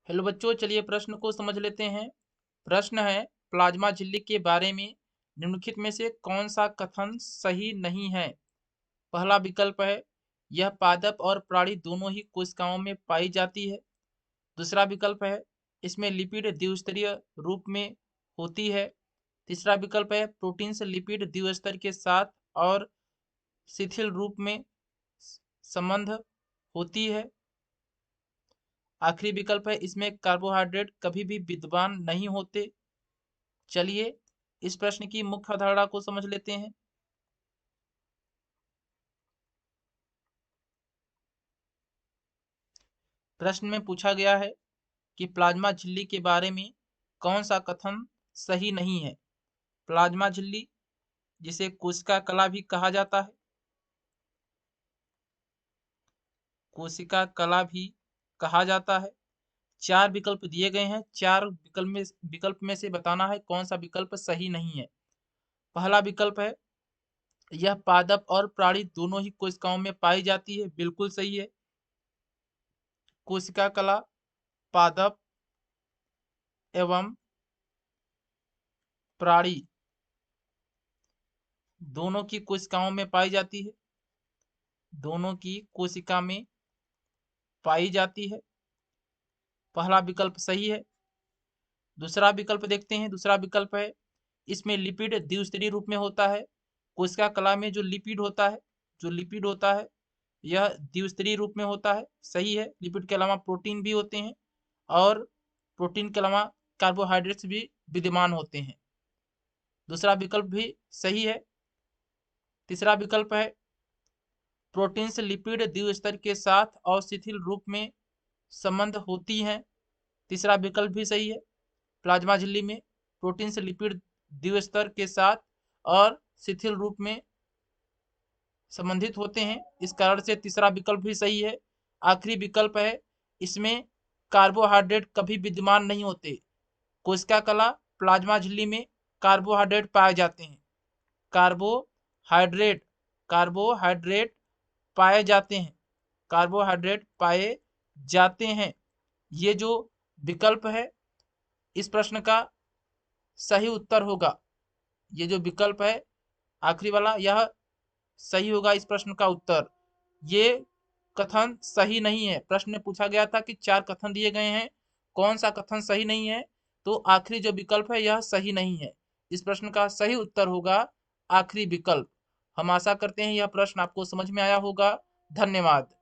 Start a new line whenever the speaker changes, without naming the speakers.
Hello बच्चों, चलिए प्रश्न को समझ लेते हैं। प्रश्न है, प्लाज्मा झिल्ली के बारे में निम्नलिखित में से कौन सा कथन सही नहीं है। पहला विकल्प है, यह पादप और प्राणी दोनों ही कोशिकाओं में पाई जाती है। दूसरा विकल्प है, इसमें लिपिड द्विस्तरीय रूप में होती है। तीसरा विकल्प है, प्रोटीन से लिपिड द्विस्तर के साथ और शिथिल रूप में संबंध होती है। आखिरी विकल्प है, इसमें कार्बोहाइड्रेट कभी भी विद्यमान नहीं होते। चलिए इस प्रश्न की मुख्य अवधारणा को समझ लेते हैं। प्रश्न में पूछा गया है कि प्लाज्मा झिल्ली के बारे में कौन सा कथन सही नहीं है। प्लाज्मा झिल्ली, जिसे कोशिका कला भी कहा जाता है, कोशिका कला भी कहा जाता है। चार विकल्प दिए गए हैं, चार विकल्प में से बताना है कौन सा विकल्प सही नहीं है। पहला विकल्प है, यह पादप और प्राणी दोनों ही कोशिकाओं में पाई जाती है, बिल्कुल सही है। कोशिका कला पादप एवं प्राणी दोनों की कोशिकाओं में पाई जाती है, दोनों की कोशिका में पाई जाती है। पहला विकल्प सही है। दूसरा विकल्प देखते हैं। दूसरा विकल्प है, इसमें लिपिड द्विस्तरीय रूप में होता है। कोशिका कला में जो लिपिड होता है, यह द्विस्तरीय रूप में होता है, सही है। लिपिड के अलावा प्रोटीन भी होते हैं और प्रोटीन के अलावा कार्बोहाइड्रेट्स भी विद्यमान होते हैं। दूसरा विकल्प भी सही है। तीसरा विकल्प है, प्रोटीन से लिपिड द्विस्तर के साथ और शिथिल रूप में संबंध होती हैं। तीसरा विकल्प भी सही है। प्लाज्मा झिल्ली में प्रोटीन से लिपिड द्विस्तर के साथ और शिथिल रूप में संबंधित होते हैं, इस कारण से तीसरा विकल्प भी सही है। आखिरी विकल्प है, इसमें कार्बोहाइड्रेट कभी विद्यमान नहीं होते। कोशिका कला प्लाज्मा झिल्ली में कार्बोहाइड्रेट पाए जाते हैं। कार्बोहाइड्रेट कार्बोहाइड्रेट पाए जाते हैं, कार्बोहाइड्रेट पाए जाते हैं। ये जो विकल्प है इस प्रश्न का सही उत्तर होगा। ये जो विकल्प है आखिरी वाला, यह सही होगा इस प्रश्न का उत्तर। ये कथन सही नहीं है। प्रश्न में पूछा गया था कि चार कथन दिए गए हैं, कौन सा कथन सही नहीं है, तो आखिरी जो विकल्प है यह सही नहीं है। इस प्रश्न का सही उत्तर होगा आखिरी विकल्प। हम आशा करते हैं यह प्रश्न आपको समझ में आया होगा। धन्यवाद।